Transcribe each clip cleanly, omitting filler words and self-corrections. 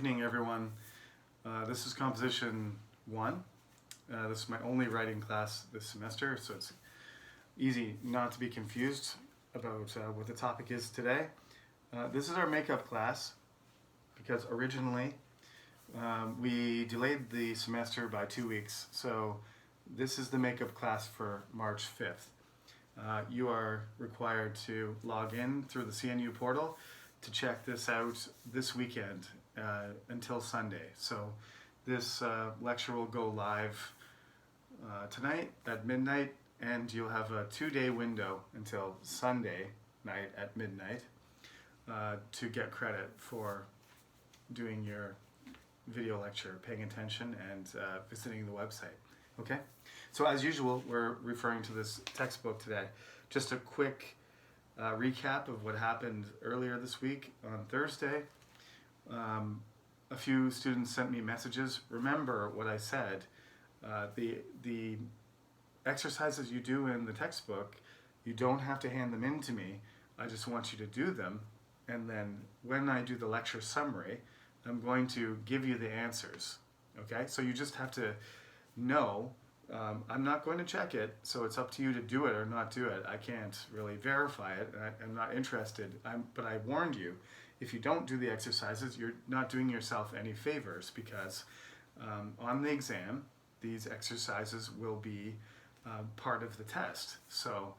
evening, everyone. This is composition 1. This is my only writing class this semester, so it's easy not to be confused about what the topic is today. This is our makeup class because originally we delayed the semester by 2 weeks, so this is the makeup class for March 5th. You are required to log in through the CNU portal to check this out this weekend until Sunday. So this lecture will go live tonight at midnight, and you'll have a 2-day window until Sunday night at midnight to get credit for doing your video lecture, paying attention, and visiting the website. Okay? So as usual, we're referring to this textbook today. Just a quick recap of what happened earlier this week on Thursday. A few students sent me messages. Remember what I said. The exercises you do in the textbook, you don't have to hand them in to me. I just want you to do them. And then when I do the lecture summary, I'm going to give you the answers. Okay? So you just have to know. I'm not going to check it, so it's up to you to do it or not do it. I can't really verify it, and I'm not interested. But I warned you, if you don't do the exercises, you're not doing yourself any favors, because on the exam, these exercises will be part of the test. So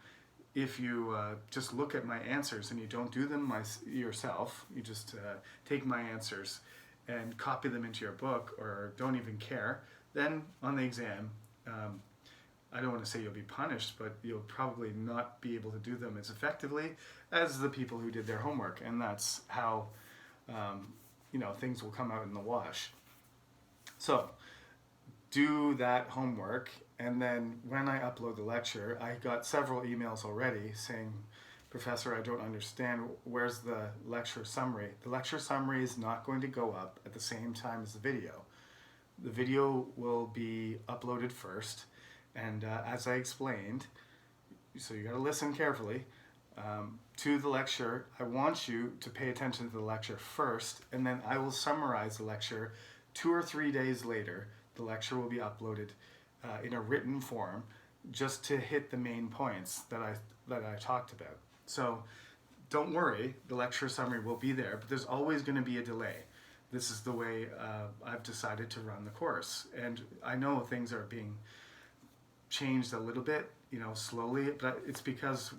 if you just look at my answers and you don't do them yourself, you just take my answers and copy them into your book or don't even care, then on the exam, I don't want to say you'll be punished, but you'll probably not be able to do them as effectively as the people who did their homework, and that's how things will come out in the wash. So do that homework, and then when I upload the lecture, I got several emails already saying, "Professor, I don't understand, where's the lecture summary?" The lecture summary is not going to go up at the same time as the video. The video will be uploaded first, and as I explained, so you got to listen carefully to the lecture. I want you to pay attention to the lecture first, and then I will summarize the lecture 2 or 3 days later. The lecture will be uploaded in a written form, just to hit the main points that I talked about. So don't worry, the lecture summary will be there, but there's always going to be a delay. This is the way I've decided to run the course. And I know things are being changed a little bit, slowly, but it's because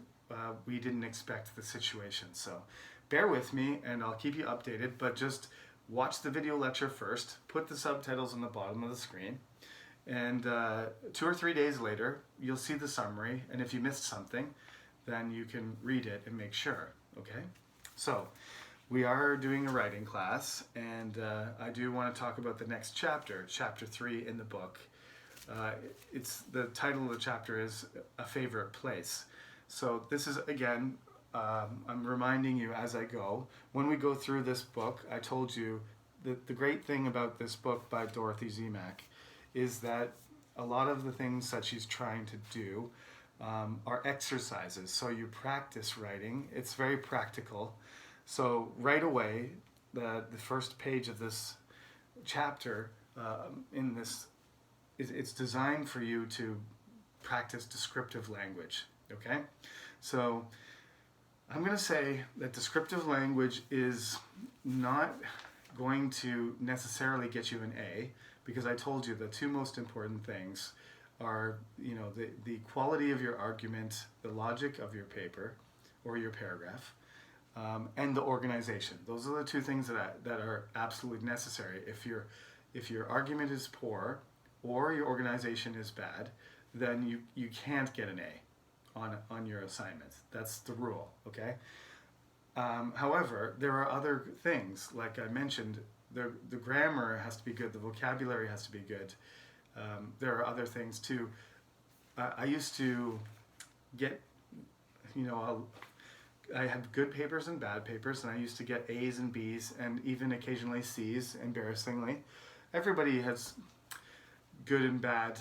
we didn't expect the situation. So bear with me and I'll keep you updated, but just watch the video lecture first, put the subtitles on the bottom of the screen, and 2 or 3 days later, you'll see the summary, and if you missed something, then you can read it and make sure, okay? So we are doing a writing class, and I do want to talk about the next chapter, chapter 3 in the book. The title of the chapter is A Favorite Place. So this is, again, I'm reminding you as I go. When we go through this book, I told you that the great thing about this book by Dorothy Zemek is that a lot of the things that she's trying to do are exercises. So you practice writing. It's very practical. So right away, the first page of this chapter it's designed for you to practice descriptive language, okay? So I'm going to say that descriptive language is not going to necessarily get you an A, because I told you the 2 most important things are, the quality of your argument, the logic of your paper or your paragraph, and the organization. Those are the 2 things that are absolutely necessary. If your argument is poor or your organization is bad, then you can't get an A on your assignment. That's the rule, okay? However, there are other things, like I mentioned, the grammar has to be good, the vocabulary has to be good. There are other things too. I used to get, I had good papers and bad papers, and I used to get A's and B's and even occasionally C's, embarrassingly. Everybody has good and bad,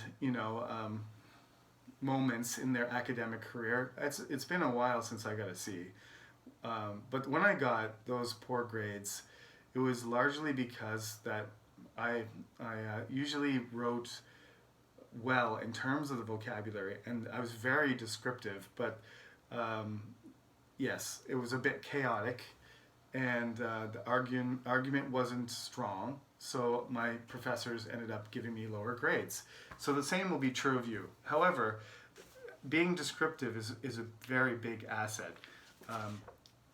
moments in their academic career. It's been a while since I got a C. But when I got those poor grades, it was largely because that I usually wrote well in terms of the vocabulary, and I was very descriptive, but um, yes, it was a bit chaotic, and the argument wasn't strong, so my professors ended up giving me lower grades. So the same will be true of you. However, being descriptive is a very big asset. Um,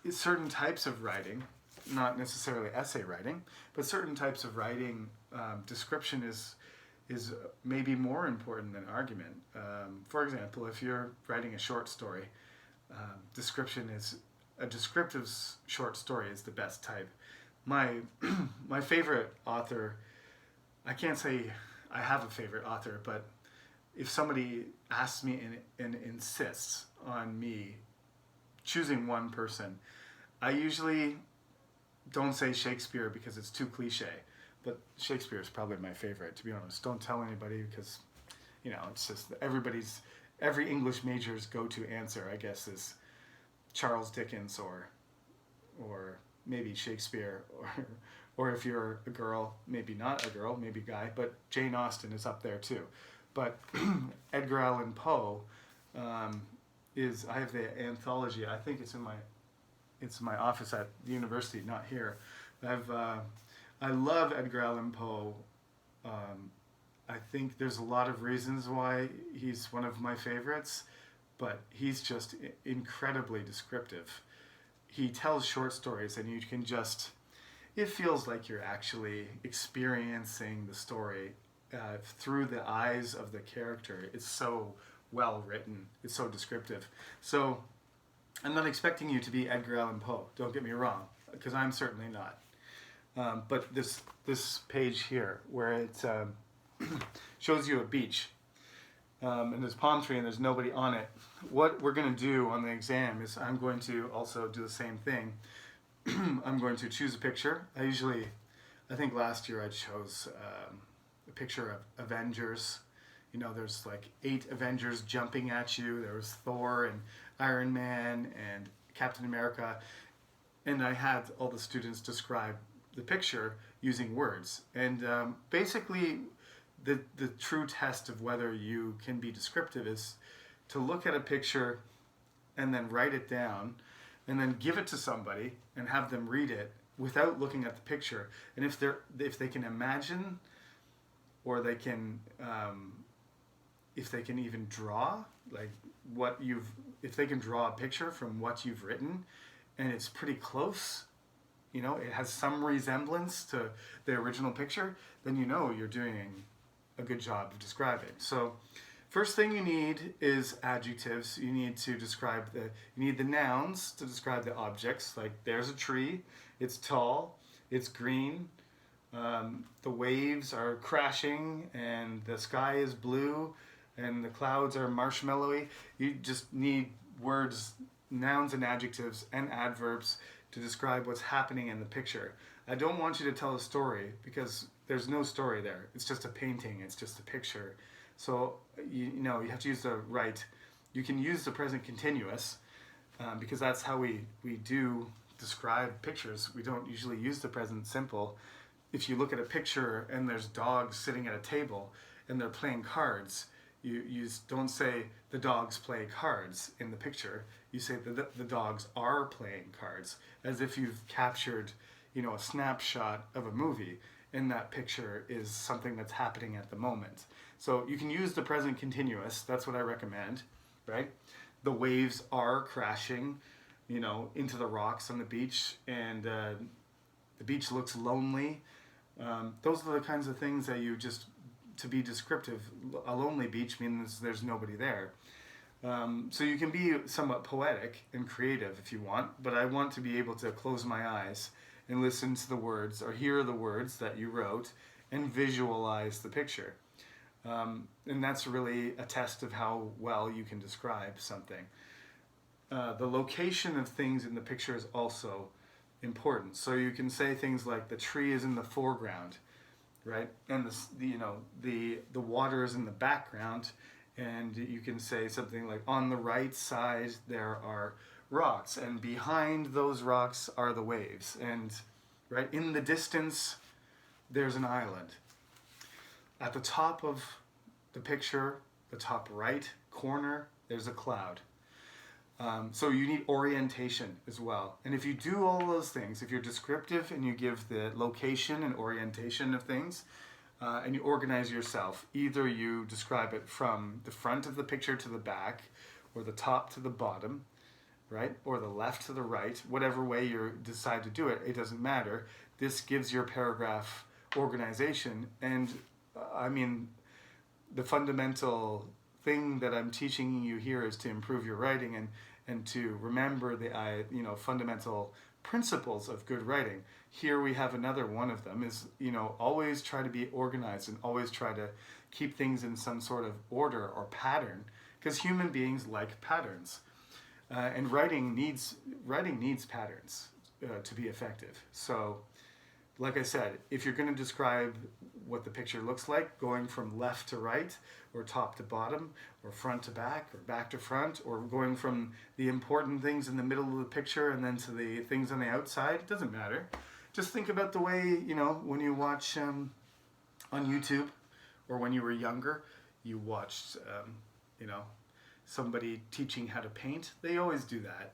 Certain types of writing, not necessarily essay writing, but certain types of writing, description is maybe more important than argument. For example, if you're writing a short story, description is a descriptive short story is the best type. My my favorite author, I can't say I have a favorite author, but if somebody asks me and insists on me choosing one person, I usually don't say Shakespeare because it's too cliche, but Shakespeare is probably my favorite, to be honest. Don't tell anybody because, it's just every English major's go-to answer, I guess, is Charles Dickens or maybe Shakespeare, or if you're a girl, maybe not a girl, maybe a guy, but Jane Austen is up there too. But Edgar Allan Poe I have the anthology. I think it's in my office at the university, not here. I love Edgar Allan Poe. I think there's a lot of reasons why he's one of my favorites, but he's just incredibly descriptive. He tells short stories, and you can just, it feels like you're actually experiencing the story through the eyes of the character. It's so well written. It's so descriptive. So I'm not expecting you to be Edgar Allan Poe. Don't get me wrong, because I'm certainly not. But this page here, where it shows you a beach, and there's palm tree and there's nobody on it. What we're going to do on the exam is I'm going to also do the same thing. I'm going to choose a picture. I think last year I chose a picture of Avengers. There's like 8 Avengers jumping at you. There was Thor and Iron Man and Captain America. And I had all the students describe the picture using words. And basically, the true test of whether you can be descriptive is to look at a picture and then write it down and then give it to somebody and have them read it without looking at the picture. And if they can imagine, or if they can even draw, like if they can draw a picture from what you've written and it's pretty close, it has some resemblance to the original picture, then you're doing a good job of describing. So first thing you need is adjectives. You need to you need the nouns to describe the objects, like there's a tree, it's tall, it's green, the waves are crashing, and the sky is blue, and the clouds are marshmallowy. You just need words, nouns and adjectives and adverbs to describe what's happening in the picture. I don't want you to tell a story because there's no story there. It's just a painting. It's just a picture. So you have to use the right. You can use the present continuous because that's how we do describe pictures. We don't usually use the present simple. If you look at a picture and there's dogs sitting at a table and they're playing cards, you don't say the dogs play cards in the picture. You say the dogs are playing cards, as if you've captured a snapshot of a movie, and that picture is something that's happening at the moment. So you can use the present continuous. That's what I recommend, right? The waves are crashing, into the rocks on the beach, and the beach looks lonely. Those are the kinds of things that to be descriptive. A lonely beach means there's nobody there. So you can be somewhat poetic and creative if you want, but I want to be able to close my eyes and listen to the words or hear the words that you wrote and visualize the picture. And that's really a test of how well you can describe something. The location of things in the picture is also important. So you can say things like the tree is in the foreground, right? And the water is in the background. And you can say something like, on the right side there are rocks, and behind those rocks are the waves. And right? In the distance, there's an island. At the top of the picture, the top right corner, there's a cloud. So you need orientation as well. And if you do all those things, if you're descriptive and you give the location and orientation of things, and you organize yourself, either you describe it from the front of the picture to the back, or the top to the bottom, right? Or the left to the right, whatever way you decide to do it, it doesn't matter. This gives your paragraph organization. And I mean, the fundamental thing that I'm teaching you here is to improve your writing and to remember the fundamental principles of good writing. Here we have another one of them is, always try to be organized and always try to keep things in some sort of order or pattern, because human beings like patterns. And writing needs patterns to be effective. So, like I said, if you're going to describe what the picture looks like, going from left to right, or top to bottom, or front to back, or back to front, or going from the important things in the middle of the picture and then to the things on the outside, it doesn't matter. Just think about the way, when you watch on YouTube, or when you were younger, you watched, somebody teaching how to paint. They always do that.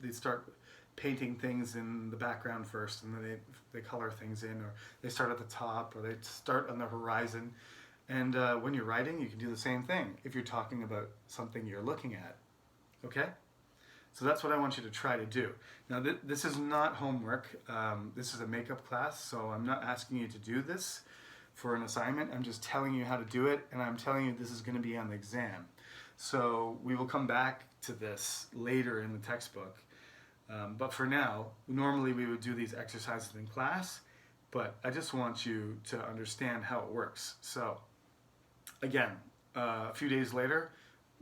They start painting things in the background first, and then they color things in, or they start at the top, or they start on the horizon. And when you're writing, you can do the same thing if you're talking about something you're looking at. Okay? So that's what I want you to try to do. Now, this is not homework. This is a makeup class, so I'm not asking you to do this for an assignment. I'm just telling you how to do it, and I'm telling you this is going to be on the exam. So we will come back to this later in the textbook. But for now, normally we would do these exercises in class, but I just want you to understand how it works. So again, a few days later,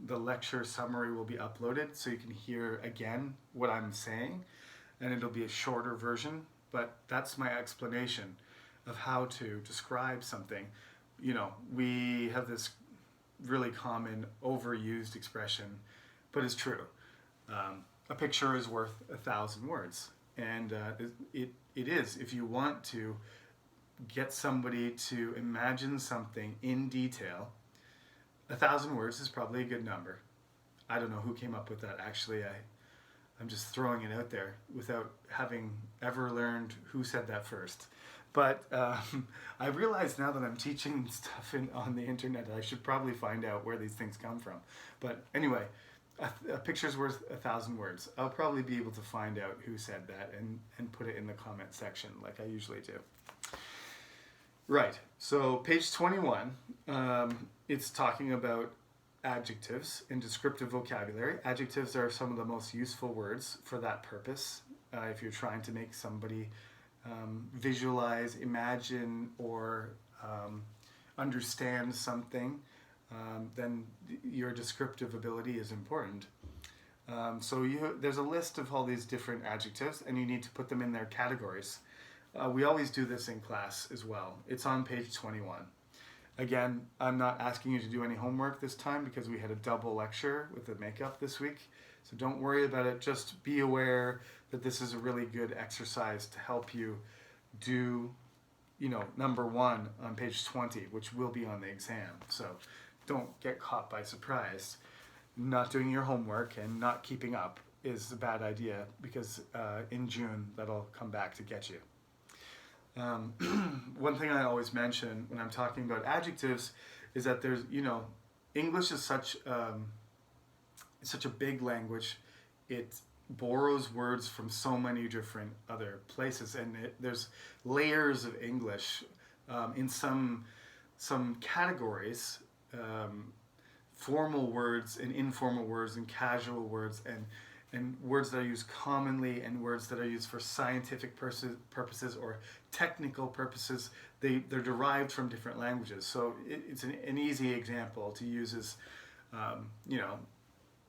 the lecture summary will be uploaded so you can hear again what I'm saying, and it'll be a shorter version, but that's my explanation of how to describe something. We have this really common overused expression, but it's true. A picture is worth 1,000 words, and it is. If you want to get somebody to imagine something in detail, 1,000 words is probably a good number. I don't know who came up with that. Actually, I'm just throwing it out there without having ever learned who said that first. But I realize now that I'm teaching stuff on the internet, I should probably find out where these things come from. But anyway, a picture's worth 1,000 words. I'll probably be able to find out who said that and put it in the comment section like I usually do. Right, so page 21, it's talking about adjectives in descriptive vocabulary. Adjectives are some of the most useful words for that purpose. If you're trying to make somebody visualize, imagine, or understand something, then your descriptive ability is important. So there's a list of all these different adjectives, and you need to put them in their categories. We always do this in class as well. It's on page 21. Again, I'm not asking you to do any homework this time because we had a double lecture with the makeup this week. So don't worry about it. Just be aware that this is a really good exercise to help you do, number 1 on page 20, which will be on the exam. So don't get caught by surprise. Not doing your homework and not keeping up is a bad idea, because in June that'll come back to get you. One thing I always mention when I'm talking about adjectives is that there's, English is such a big language. It borrows words from so many different other places, and there's layers of English in some categories, formal words and informal words and casual words and words that are used commonly and words that are used for scientific purposes or technical purposes. They're derived from different languages. So it's an easy example to use is,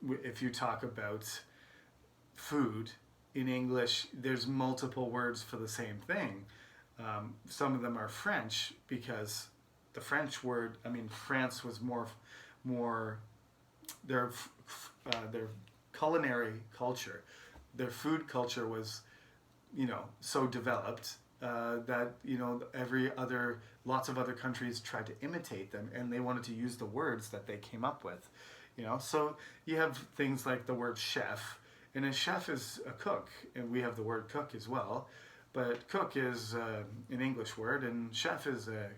if you talk about food in English, there's multiple words for the same thing. Some of them are French because the French word, France was more their culinary culture, their food culture was so developed that lots of other countries tried to imitate them, and they wanted to use the words that they came up with. So you have things like the word chef, and a chef is a cook, and we have the word cook as well. But cook is an English word, and chef is a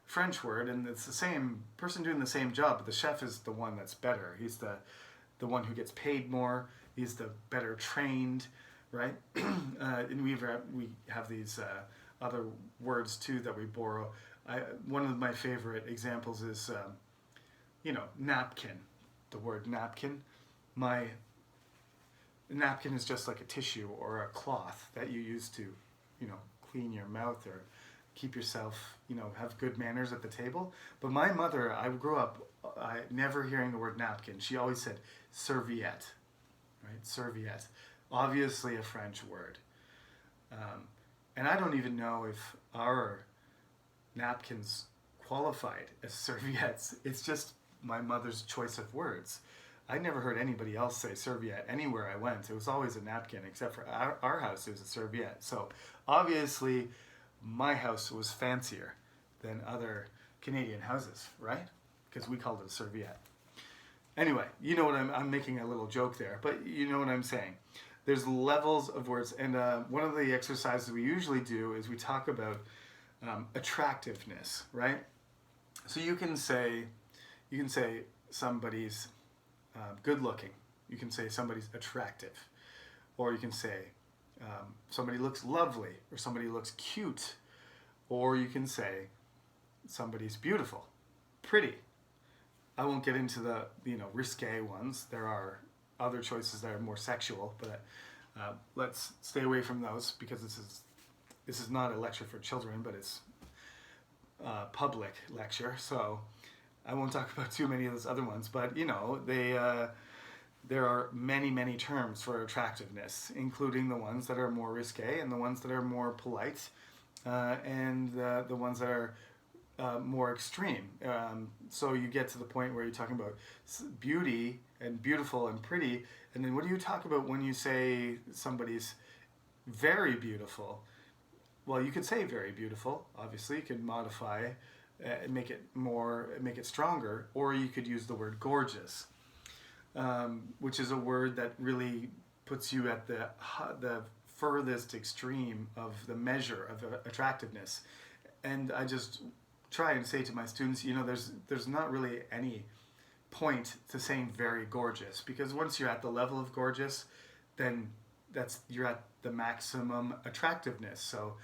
French word, and it's the same person doing the same job, but the chef is the one that's better. He's the one who gets paid more. He's the better trained, right? And we have these other words too that we borrow. One of my favorite examples is, napkin. The word napkin. My napkin is just like a tissue or a cloth that you use to, clean your mouth or keep yourself, have good manners at the table. But my mother, I grew up never hearing the word napkin. She always said serviette, right? Serviette. Obviously a French word. And I don't even know if our napkins qualified as serviettes. It's just my mother's choice of words. I never heard anybody else say serviette anywhere I went. It was always a napkin, except for our house, it was a serviette. So obviously my house was fancier than other Canadian houses, right? Because we called it a serviette. Anyway, you know what I'm making a little joke there, but you know what I'm saying. There's levels of words, and one of the exercises we usually do is we talk about attractiveness, right? So you can say somebody's good looking. You can say somebody's attractive, or you can say somebody looks lovely, or somebody looks cute, or you can say somebody's beautiful, pretty. I won't get into the risque ones. There are other choices that are more sexual, but let's stay away from those because this is not a lecture for children, but it's a public lecture. So I won't talk about too many of those other ones. But there are many terms for attractiveness, including the ones that are more risque and the ones that are more polite, and the ones that are more extreme. So you get to the point where you're talking about beauty and beautiful and pretty, and then what do you talk about when you say somebody's very beautiful? Well, you could say very beautiful. Obviously, you could modify and make it stronger, or you could use the word gorgeous, which is a word that really puts you at the furthest extreme of the measure of attractiveness. And I just try and say to my students, there's not really any point to saying very gorgeous, because once you're at the level of gorgeous, then you're at the maximum attractiveness. So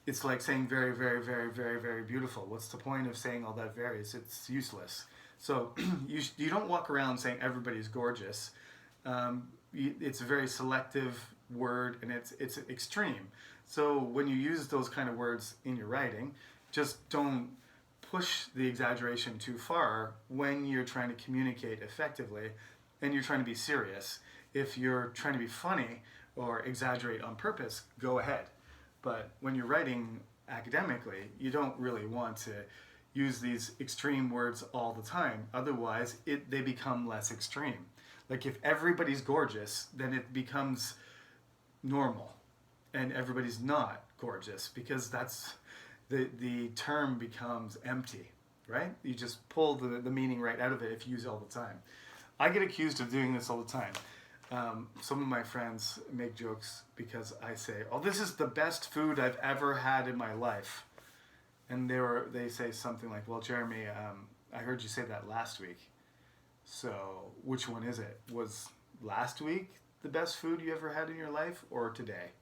it's like saying very, very, very, very, very beautiful. What's the point of saying all that very? It's useless. So you don't walk around saying everybody's gorgeous. It's a very selective word, and it's extreme. So when you use those kind of words in your writing, just don't push the exaggeration too far when you're trying to communicate effectively and you're trying to be serious. If you're trying to be funny or exaggerate on purpose, go ahead. But when you're writing academically, you don't really want to use these extreme words all the time. Otherwise, they become less extreme. Like if everybody's gorgeous, then it becomes normal, and everybody's not gorgeous, because that's the term becomes empty, right? You just pull the meaning right out of it if you use it all the time. I get accused of doing this all the time. Some of my friends make jokes because I say, "Oh, this is the best food I've ever had in my life," and they say something like, "Well, Jeremy, I heard you say that last week. So which one is it? Was last week the best food you ever had in your life, or today,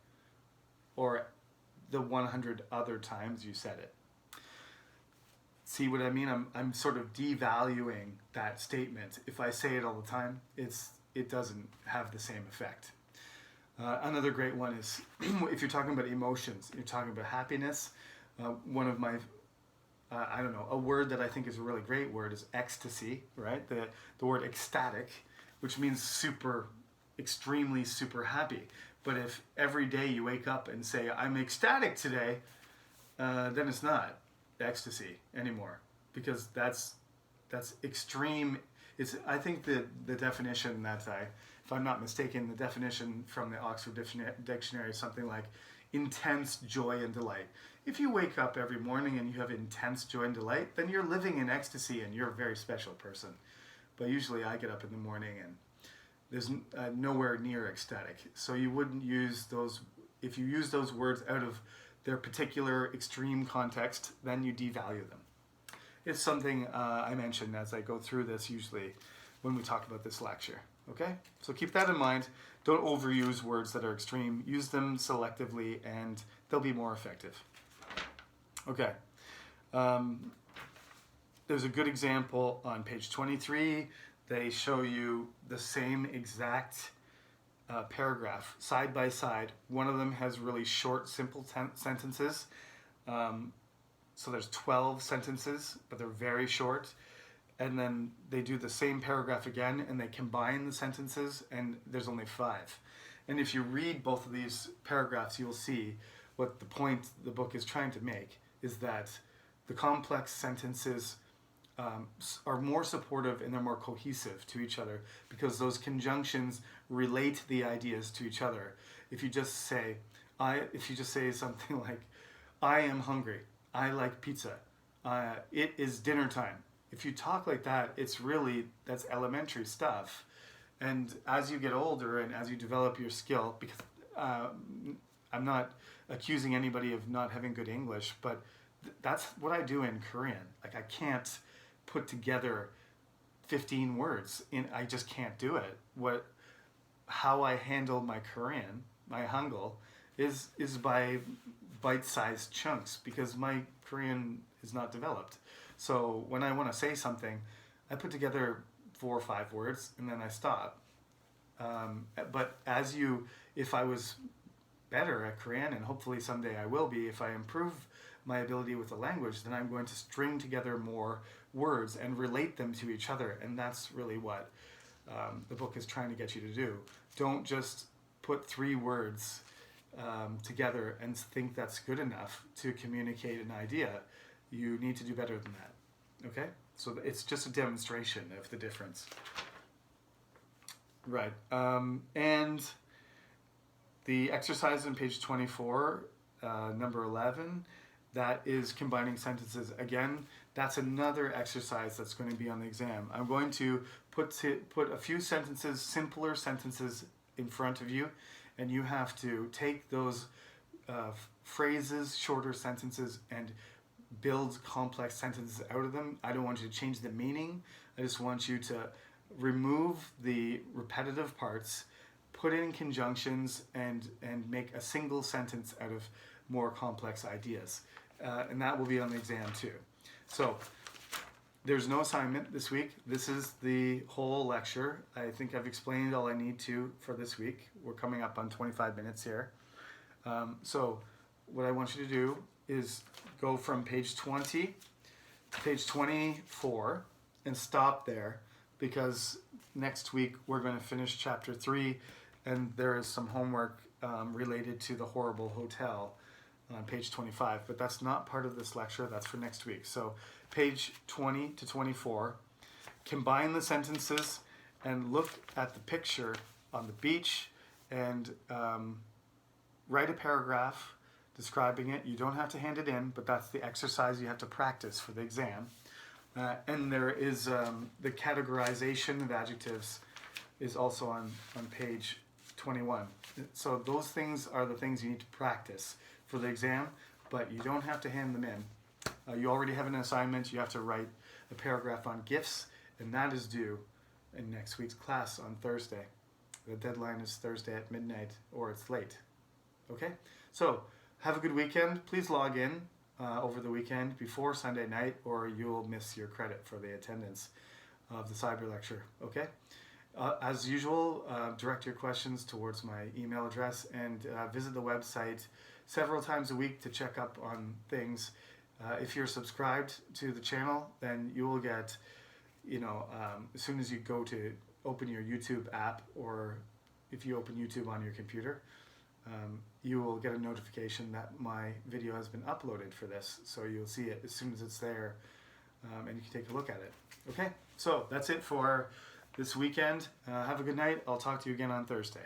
or the 100 other times you said it?" See what I mean? I'm sort of devaluing that statement. If I say it all the time, it doesn't have the same effect. Another great one is if you're talking about emotions, you're talking about happiness. One of my, a word that I think is a really great word is ecstasy, right? The word ecstatic, which means extremely super happy. But if every day you wake up and say, "I'm ecstatic today," then it's not ecstasy anymore, because that's extreme. I think the definition if I'm not mistaken, the definition from the Oxford Dictionary is something like intense joy and delight. If you wake up every morning and you have intense joy and delight, then you're living in ecstasy and you're a very special person. But usually I get up in the morning and there's nowhere near ecstatic. So you wouldn't use those, if you use those words out of their particular extreme context, then you devalue them. It's something I mention as I go through this usually when we talk about this lecture. Okay? So keep that in mind. Don't overuse words that are extreme. Use them selectively and they'll be more effective. Okay. There's a good example on page 23. They show you the same exact paragraph side by side. One of them has really short, simple sentences. So there's 12 sentences, but they're very short. And then they do the same paragraph again and they combine the sentences and there's only 5. And if you read both of these paragraphs, you'll see what the point the book is trying to make is that the complex sentences are more supportive and they're more cohesive to each other because those conjunctions relate the ideas to each other. If you just say something like, I am hungry, I like pizza, it is dinner time. If you talk like that, that's elementary stuff. And as you get older and as you develop your skill, because I'm not accusing anybody of not having good English, but that's what I do in Korean. Like I can't put together 15 words. I just can't do it. How I handle my Korean, my Hangul, is by bite-sized chunks because my Korean is not developed. So when I want to say something, I put together 4 or 5 words and then I stop. But if I was better at Korean, and hopefully someday I will be, if I improve my ability with the language, then I'm going to string together more words and relate them to each other. And that's really what the book is trying to get you to do. Don't just put 3 words together and think that's good enough to communicate an idea. You need to do better than that. Okay? So it's just a demonstration of the difference. Right. And the exercise on page 24, number 11, that is combining sentences. Again, that's another exercise that's going to be on the exam. I'm going to put a few sentences, simpler sentences in front of you, and you have to take those phrases, shorter sentences, and build complex sentences out of them. I don't want you to change the meaning. I just want you to remove the repetitive parts, put in conjunctions, and make a single sentence out of more complex ideas. And that will be on the exam too. So there's no assignment this week. This is the whole lecture. I think I've explained all I need to for this week. We're coming up on 25 minutes here. So what I want you to do is go from page 20 to page 24 and stop there, because next week we're going to finish chapter 3 and there is some homework related to the horrible hotel on page 25, but that's not part of this lecture. That's for next week. So page 20 to 24, combine the sentences and look at the picture on the beach and write a paragraph describing it. You don't have to hand it in, but that's the exercise you have to practice for the exam. And there is the categorization of adjectives is also on page 21. So those things are the things you need to practice for the exam, but you don't have to hand them in. You already have an assignment. You have to write a paragraph on gifts, and that is due in next week's class on Thursday. The deadline is Thursday at midnight, or it's late. Okay? So have a good weekend. Please log in over the weekend before Sunday night, or you'll miss your credit for the attendance of the cyber lecture. Okay? As usual, direct your questions towards my email address and visit the website several times a week to check up on things. If you're subscribed to the channel, then you will get, as soon as you go to open your YouTube app, or if you open YouTube on your computer, you will get a notification that my video has been uploaded for this. So you'll see it as soon as it's there, and you can take a look at it. Okay, so that's it for this weekend. Have a good night. I'll talk to you again on Thursday.